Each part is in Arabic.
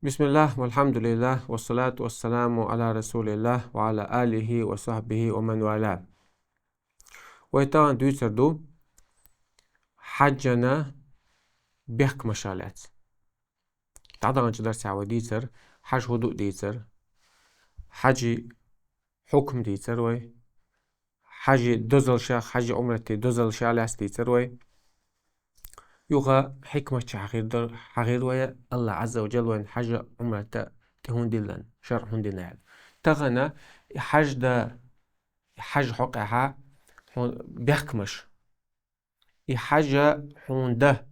بسم الله والحمد لله والصلاة والسلام على رسول الله وعلى آله وصحبه ومن والاه. ويتا دويتردو حجنا بيحك مشالات تعضغن جدر سعوة ديتر حج هدوء ديتر حجي حكم ديتر وي حجي دوزل شاخ حجي عمرتي دوزل شالاس ديتر وي يوغا حكمة حغير ويا الله عز وجل وين حج عمرتا تهون دلن شرع هون دلن تغنى حج دا حج حقها هون بيحكمش حاجة هون ده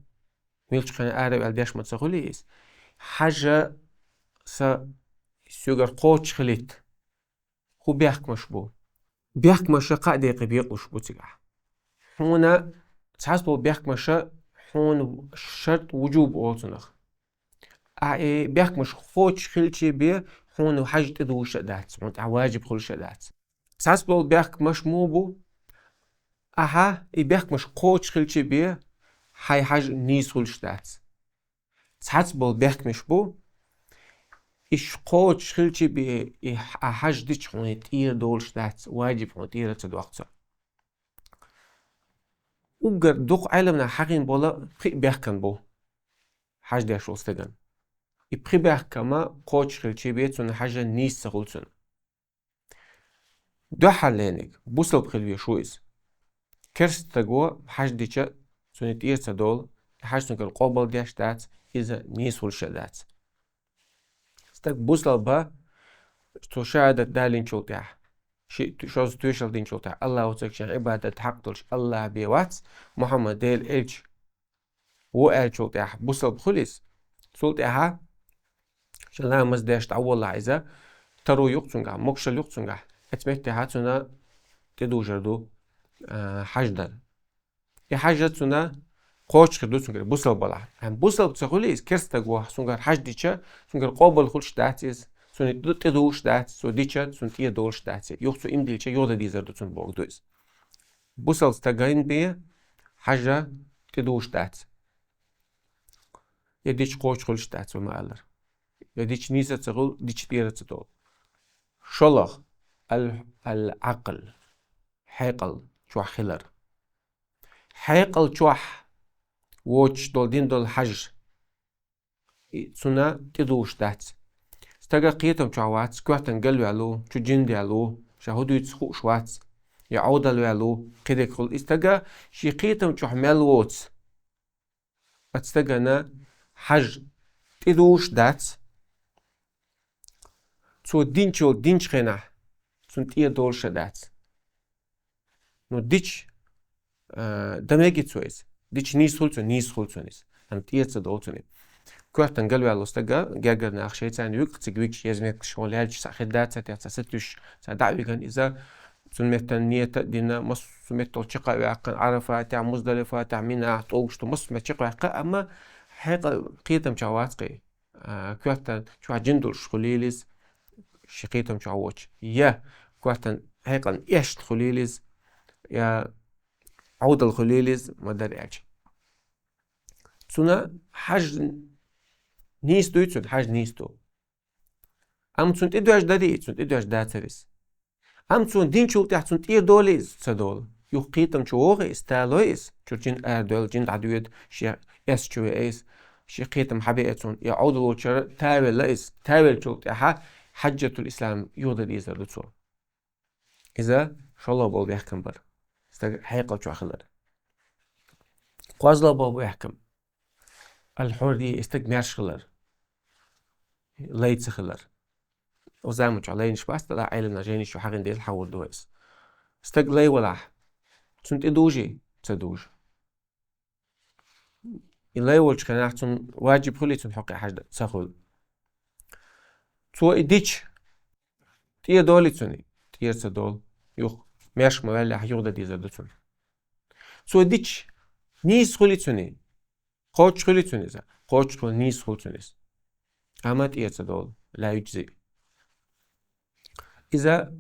ميلش خنا أعرف البيش ما تسخليس حاجة س سيجر قوتش خليت هو بيحكمش بيحكمش قاعد يقبيقوش بوتيجح هنا تحسبوا بيحكمش هون شرط وجوب أولتنخ بيحكمش قوتش خلتي بيه هون حاجة تدوش دات هون واجب خلش دات تحسبوا بيحكمش موبو بيحكمش قوتش خلتي بيه هاي حاجة نيس خلش دات تحسبوا بيحكمش إيش قوتش خلتي بيه حاجة ديش هون تير دولش دات واجب هون تير تدوقت وقر دوق علمنا حقين بولا بيحكم حاجة ديش وستغن بيحكما قوتش خلتي بيه تون حاجة نيس سخلتن دو حالينك بوصل بخلوية شويس كرس تقوى حاجة ديشا تون تير تدول حاجة تون قوبل ديش دات إذا نيس ولش دات ستك بوصل با تو شهادة دالين شولتاح شوز توشل دين شولتاح الله وتكشن عبادة حق الله بيوات محمد ديل إلش و إل شولتاح بوصل بخلص شولتاها شلا مزداش تعول عايزة ترو يقتنجا مكشل يقتنجا اتمتها تنا تدوجردو حجدل حاجة تنا قوش خدو سنجر بوصل بلا هم بوصل بتخلص كرستا جوا سنجر حجديشا سنجر قابل خلش داتيز سون تدوش دات سو ديشا سون تيه دولش دات يوخ سو إمديلشا يودا ديزر دوتون بوغ دوز بوصل ستاقين بيه حاجة تدوش دات يديش قوش خلش دات وما ألر يديش نيسة تغل ديش تيرة تدول شلغ العقل حيقل شوح خلر حيقل شوح ووش دول دين دول حج سونا تدوش دات استجا قيتم شوات سكواتن قلو علو شو جندي علو شهودو يتسخو شوات يعود علو كده كل استجا شي قيتم شو حمل ووتس استجا نا حج تدوش دات سو دينشو دينش خنا سنت إيه دولش دات نو ديش دماغي تسويس ديش نيس خلصونيس أنت إيه تدولتوني كوحتن قلبي على استجا جاجر ناخشي تاني ويك تجويك يزمك شغل هالش ساخدات ستوش سدعوي كان إذا سميتن نية دينا مص سميتو تشقا ويعقن عرفة تاع مزدلفة تاع مينا طوش مص ما تشقا ويعقن أما حقيقة قيتم شواتقي كوحتن شو جندل شخليليز شقيتم شعوش يا كوحتن حقيقة إيش خليليز يا عود الخليليز ما داري أجي سونا حاج نيستو يتسون حاج نيستو أم تسون تدوش داري تسون تدوش داتريس أم تسون دين شو تحت تسون تير دوليز تدول يقيتم شوغي استالويز شو جن أردول جن عدويد شي إس شو إيس شي قيتم حبيئتون يعود الوشر تاول لإس تاول شو تحت حجة الإسلام يوضد إيزر دتسون إذا شاء الله بول بيحكم بر حقيقة شو أخلر قوازلا بول بيحكم الحرية استجمارش خلر ليت خلر وزامج علينا شباست لا عيلنا جيني شو حقن دي الحول دويس استجلي ولا تسنت إدوجي تدوج إلا يولش كان أحسن واجب خلي تنحقي حاجة تسخل تو إديش تيه دولي تسني تيه تدول يوخ ماش موالي حيوغدا دي زدتون تو إديش نيس خلي تسني قوش خلي تسني قوش خلي نيس خلي تسني أما تيه تدول لا يجزي إذا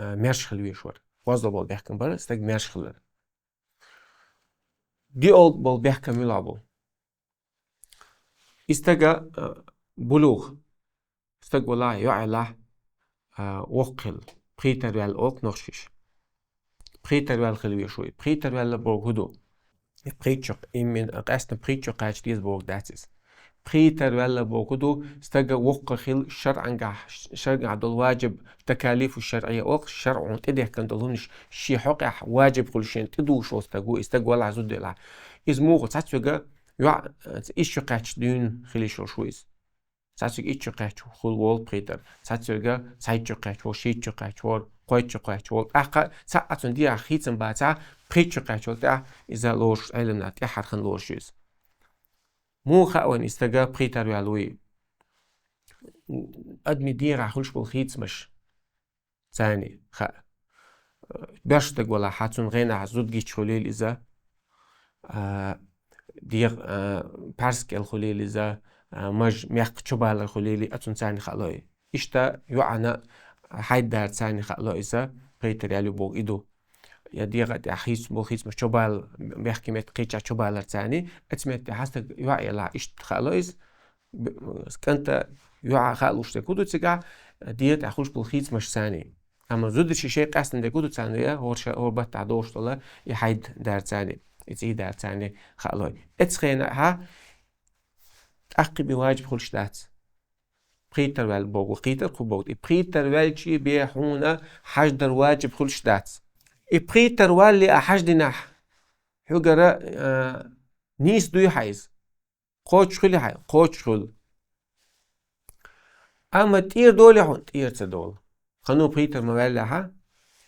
ماش خلوي شوار وازل بول بيحكم برا استج ماش خلر دي أول بول بيحكم يلعبو استجا بلوغ استقبلا يعلا وقل بريتر وال أوك نخشش بريتر وال خلوي شوي بريتر وال بوغدو بريتشق إمين قاسنا بريتشق قاش ديز بوغ داتس بريتر ولا بوغدو استقى وق خل شرع دول واجب تكاليف الشرعية وق الشرع تده كان دلونش شي حقع واجب كل شيء تدوش استقى ولا زود لا إزمو تاتسوغا يع إيش قاش دين خليش شويس تاتسوغ إيش قاش خل وول بريتر تاتسوغا سايتش قاش وشيتش قاش وول قويتش قاش وول أخا ساعتون دي أخيتن باتا بريتش قاش وول تا إذا لوش علمنا تي حرخن لوشيس مو خاون استجا بريتر والوي أدمي دير عخلش بالخيط مش ثاني خا بيرشتك ولا حاتون غينا عزود جيش خليل إذا دير بارسك الخليل إذا مج ميق تشبال الخليل أتون ثاني خلاي إشتا يعنا حيد دار ثاني خلا إذا بريتر يالو بوغ إدو يا دير أدي أخيس بالخيط مش تشبال ميق كميت قيتش تشبال ثاني أتمت حاستك يعي لا إشت خلايز كنت يوعى خالوش تكودو تسجع ديت أخوش بالخيط مش ثاني أما زود شيء قاسن تكودو ثانية هو بتاع دوش طلع يحيد دار ثاني يتي دار ثاني خالوي اتخينا ها أخي بواجب خلش دات بريتر والبوغ وقيتر خبوغ بريتر والشي بيحونا حجدر واجب خلش دات بريتر واللي أحجدنا حجرة نيس دوي حيز قوش خلي حي قوش خل أما تير دول هون تير تدول خنو بريتر موالها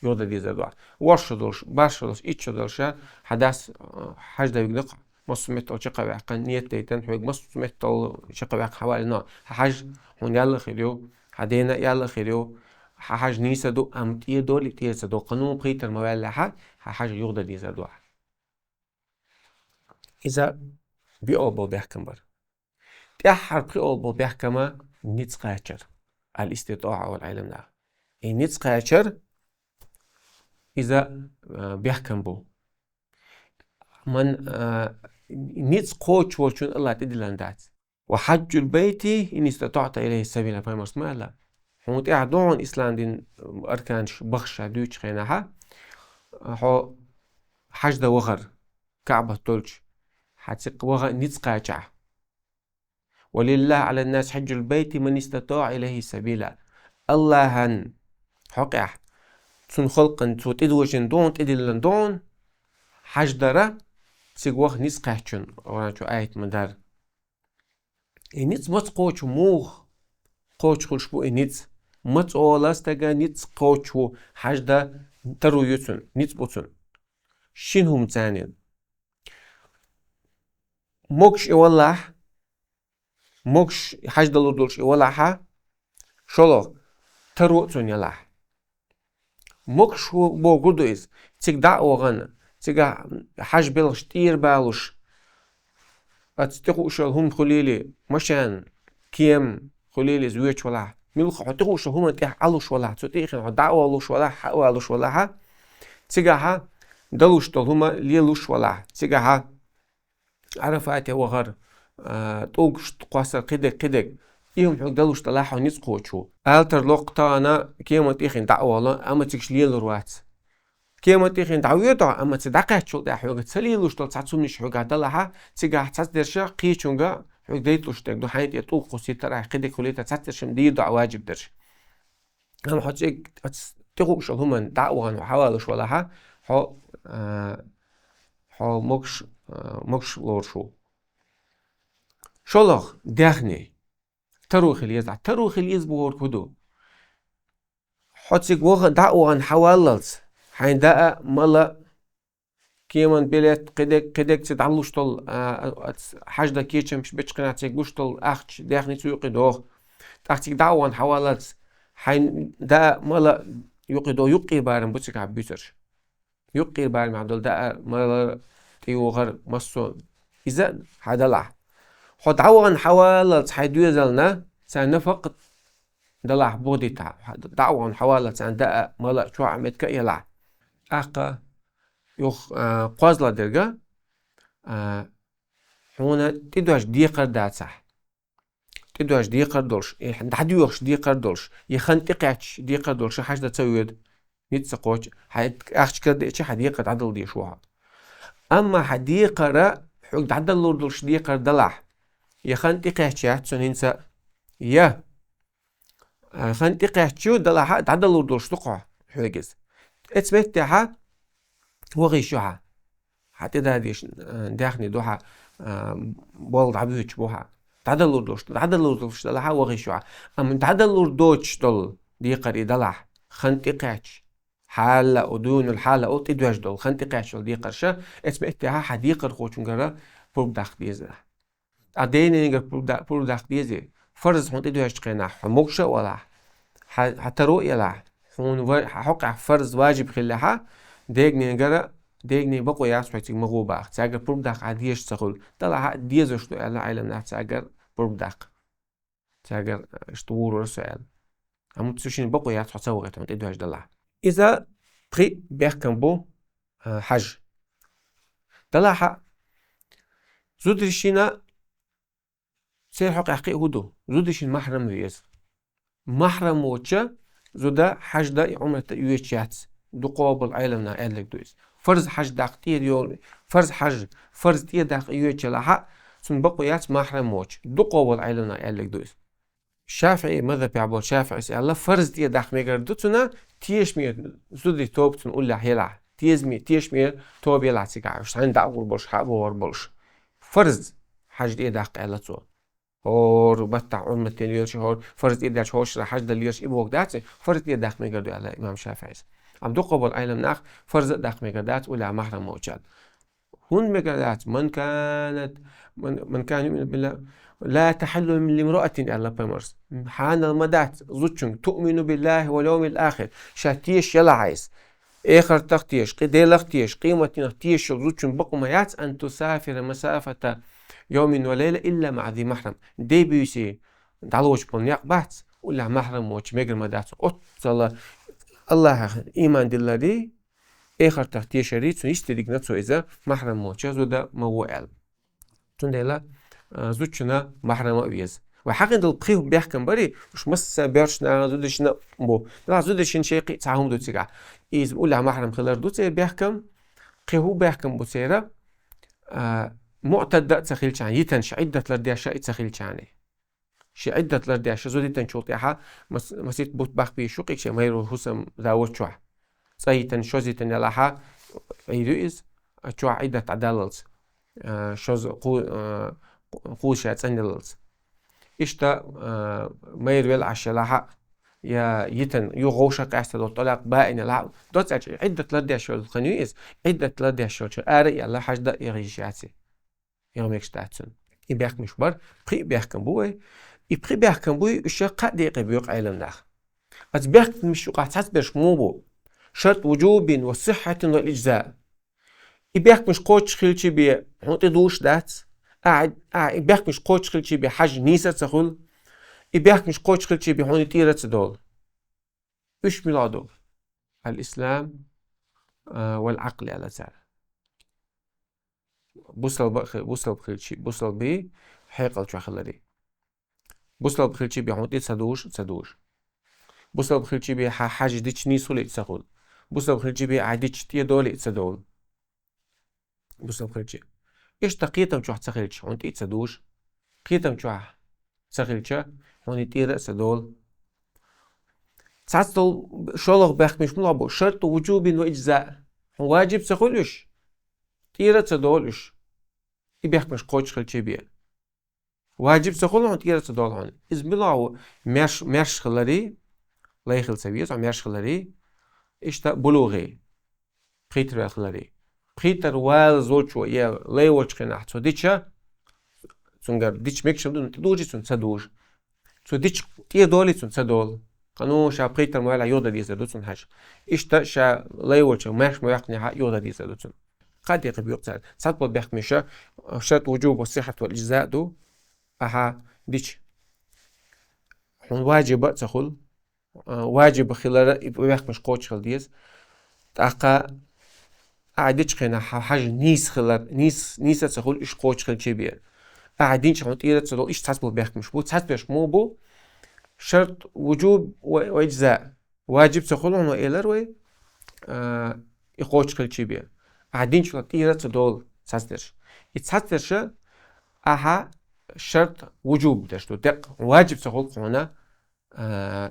يودا دي زدوا ورش دولش باش دولش إيش دولش حدث حاجة بيقلق مصمت أو شقة بعقل نية تيتن حوج مصمت أو شقة بعقل حوالي نا حاج هون يلا خيريو حدينا يلا خيريو حاج نيسا دو أم تير دول تير تدول قانون بريتر موالها حاجة يودا دي زدوا إذا بيقبل بيحكم بر تأحر بيقبل بيحكمه نيتس قاتشر الاستطاعة والعلم لا نيتس قاتشر إذا بيحكم بو من نيتس قوتش وشون الله تدلان دات وحج البيت إن استطعت إليه السبيل فمس ما لا هون تعدون إسلام دين أركان بخشة دوش خينها هو حج دا وغر كعبة تولش حتسق وغر نيتس قاتشع ولله على الناس حج البيت من استطاع إليه سبيلا الله هن حقع تون خلقن تو تدوجن دون تدلن دون حج دارا سيقوخ نيس قاچن ورانچو آيت مدار نيس مت قوچ موغ قوچ خلشبو نيس مت اولاستغا نيس قوچو حج دا ترو يوتن نيس بوتن شينهم تانين موكش والله موكش حج دلو دولش والله شلو ترو تون يلا موكش بو قدويز تيك دعوة غنى تيك حج بلش تير بالوش أتستيقو شلهم خليلي مشان كيم خليلي زويش ولا ملخ حتيقو شلهم تيح علوش ولا تيخن دعوة لوش ولا حقوا لوش ولا تيك ها دلوش تلهما ليلوش ولا تيك ها عرفات وغر توقش تقاسر قدك إيهم حق دلوش تلاحو نسقوشو ألتر لقطة أنا كيما تيخن دعوة الله أما تيكش ليل روات كيما تيخن دعوة دعوة أما تدقى شو ده حق تسليلوش تلتصاتسوم نش حق دلها تيجا تسدرشا قيشونجا حق ديتلوش تك دو حياتي يتوق قصي ترى قدك خليتا تسدرشم دي دعوة واجب درش أما حتيك تيقوش هم دعوة وحوالش ولا ها مكش لورشو شلخ دخني تروخ اليزع تروخ اليز بور كدو حتسيك وغ دعوة حواللز حين داء ملا كيمان بلت قدك تدعلوش طل حاجة كيتش مش بتشقنا تيك بوش طل أخش دخني تيوقي دوغ تحتيك دعوة حواللز حين داء ملا يوقي دو يوقي بارم بوتسيك عبيترش يوقي بارم عدل داء ملا تيوغر مصون إذا حدلع حد عوان حوالة حيدو يزلنا سنفق دلع بودي تاع دعوان حوالة سان داء ملا شو عمد كيلع أقا يوخ قوزلا درجة هنا تدوش ديقر دات صح تدوش دي قردولش حديوش دي قردولش يخنتقعش دي قردولش حاجة تسويد يتسقوش أخش كده إيش حديقة عدل دي شوها أما حديقة را حق عدل لوردولش دي قردلح يخنتقعش سنينسا يا خنتقعش دلح عدل لوردولش تقع حجز اتسبتها وغيشوها حتى ده ديش داخني دوها بولد عبيوش بوها تعدل لوردوش دلها وغيشوها أما تعدل لوردوش دل دي قري دلح خنتقعش حالة أدون الحالة أوت إدواج دل خنتقعش دل دي قرشة اسمعتها حديقة خوشنجرة بروب داخ ديزة أدين نيجر بروب داخ ديزة فرز هون إدواج تقينا حموكشة ولا حتى رؤية لا هون حقع فرز واجب خلها ديج نيجر ديجني بقوا ياسويتي مغوبا تاجر بروبداق عاديش تقول طلع ديزوش تو على عالم ناس تاجر بروبداق تاجر اشتور رسال هم تسوشين بقوا ياسو تسوغت هم تدوش دلع إذا بخي بيحكم بو حج دلع زودشينا سير حق حقي هدو زودشين محرم ريز محرم وچه زودا حج دا عمرة يويتشات دو قابل عالم نا قالك دويس فرض حج داقتير يوم فرض تيه داق يوتش لها سن بقيات محرم موش دو قول عيلنا قالك دويس شافعي ماذا بيعبر شافعي سأل فرض تيه داق ميجر دوتنا تيش مير زودي توب تنقول له يلع تيش مير توب يلع تيجا مش عند دعوة برش حابه وربلش فرض حج تيه داق قالتو هور بتاع عمر تاني شهور فرض تيه داق هوش حج دليش إبوك داتي فرض تيه داق ميجر دو على إمام شافعي عم دو قبل عالم ناخ فرز داخ ميجادات ولا محرم موجات هون ميجادات من كان يؤمن بالله لا تحل من لامرأة الله بمرس حان المدات زوجن تؤمن بالله واليوم الآخر شاتيش يلا عايز آخر تختيش قديل اختيش قيمة نختيش زوجن بقميات أن تسافر مسافة يوم وليلة إلا مع ذي محرم دي بيسي دعوش بنياق بات ولا محرم موج ميجر مدات أتصل الله إيمان دلاري آخر تختيه شريط سو يشتريك نتسو إذا محرم موچه زودا موال تندلا زوجنا محرم أبيز وحقن دل بخيهم بيحكم بري مش مس بيرشنا زودشنا بو لا زودشين شيء تعهم دو تيجا إذا بقول محرم خلال دو تيجا بيحكم قيهو بيحكم بسيرة معتدة تسخيل شان يتنش عدة لردي أشياء تسخيل شاني شي عدة لردي أشياء زودي تنشوطيها مسيت بوت باخ بيشوقك شي مايرو حسم داوت شوح صيتن شوزيتن يلاها يدوئز شوح عدة عداللز شوز قوشات أنيلز إشتا مايرو يلعش يلاها يا يتن يغوشة قاعدة دو طلاق بائن يلاها دوت أجي عدة لردي أشياء الخنيوئز عدة لردي أشياء آري يلا حاجة يغيشياتي يغميكش تاتسن يبيحك مش بار بخي بيحكم بوي يبخي بيحكم بوي الشيء قد يقبيق عيلم ناخ بس بيحكم مش قاعد برش موبو شرط وجوب وصحة والإجزاء يبيحك مش قوتش خلشي بي هونتي دوش دات يبيحك مش قوتش خلشي بي حاج نيسة تخل يبيحك مش قوتش خلشي بي هوني تيرة تدول إيش ميلادو الإسلام والعقل على تعالى بوصل بخلشي بوصل بي حيقل شو خلري بوصل بخلشي بي هونتي تسدوش بوصل بخلشي بي حاج ديش نيسو لي تسخل بوصل بخلشي بي عاديش تيه دولي تسدول بوصل بخلشي إيش تقيتم شو تسخلش هونتي تسدوش قيتم شو تسخلش هوني تيرة تسدول تعطل شلوغ باخ مش ملعبو شرط وجوب وإجزاء واجب تسخلش تيرة تسدولش يبيحك مش قوتش خلشي بي واجب تسخل هون تيرة تسدول هون إذ بلعو ميرش خلري لا يخل سبيس عم يرش خلري إشتا بلوغي بخيتر خلري بخيتر وال زوجو يا لا يوجه خناح تو ديتشا سونغر ديتش ميكشم دون تدوجي سون تسدوج تو ديتش تيه دولي سون تسدول قانون شا بخيتر موال يودا ديزا دوتسون هاش إشتا شا لا يوجه ماش مويقني يودا ديزا دوتسون قد يقب يقتل ساتبل بيحكم شرط وجوب والصحة والإجزاء دو أها ديتش هون واجب تخل واجب خلال يبقى مش قوتش خل ديز تاقا عادتش خنا حاجة نيس خلال نيس تسخل إيش قوتش خل شبيه قاعدين شغل إيرة صدول إيش تحسبوا بيحكمش بو تحسبش مو بو شرط وجوب وإجزاء واجب تخلون وإيلر وي يقوش كل شيء بيه قاعدين شغل إيرة صدول تحسبش يتحسبش أها شرط وجوب دشتو دق واجب تخل قونا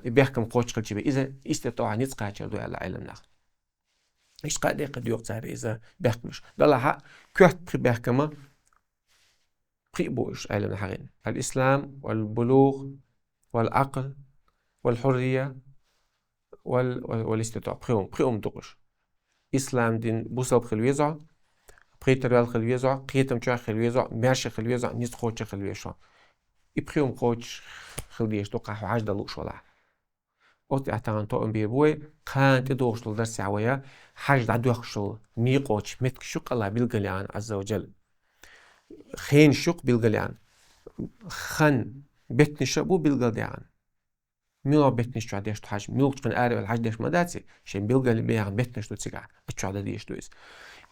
بيحكم قوش كل شيء بيه إذا استطاع نتقاعد شردو على علم ناخ إيش قاعد يقد يقصر إذا بيحكمش دلها كيف بيحكمه بوش علم الحقين الإسلام والبلوغ والعقل والحرية والاستطاعة بخيوم دقش إسلام دين بوصل خلويزع بخيتر الخلويزع قيتم شو خلويزع ماشي خلويزع نيت خوش خلويزع بخيوم خوش خلويش توقع عاج دلوش ولا أوتي أتان توم بيبوي كان تدوش لدرس عويا حاج دعدو يخشل ميقوش متك شق الله بالقليان عز وجل خين شق بالقليان خن بيتنش بو بالقليان ميلو بيتنش تو عديش تو حاج ميلو تكون آري والحاج ديش مداتي شين بالقلي بيان بيتنش تو تسيقع اتشو عديش تو إس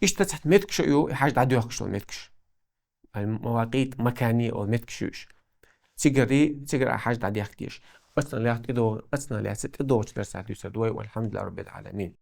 إيش تحت متكش يو حاج دعدو يخشل متكش المواقيت مكانية أو متكشوش تيجري حاج دعدي يختيش أصلا لا تدو أصلا لا ست إدو تدرس عديش دوي والحمد لله رب العالمين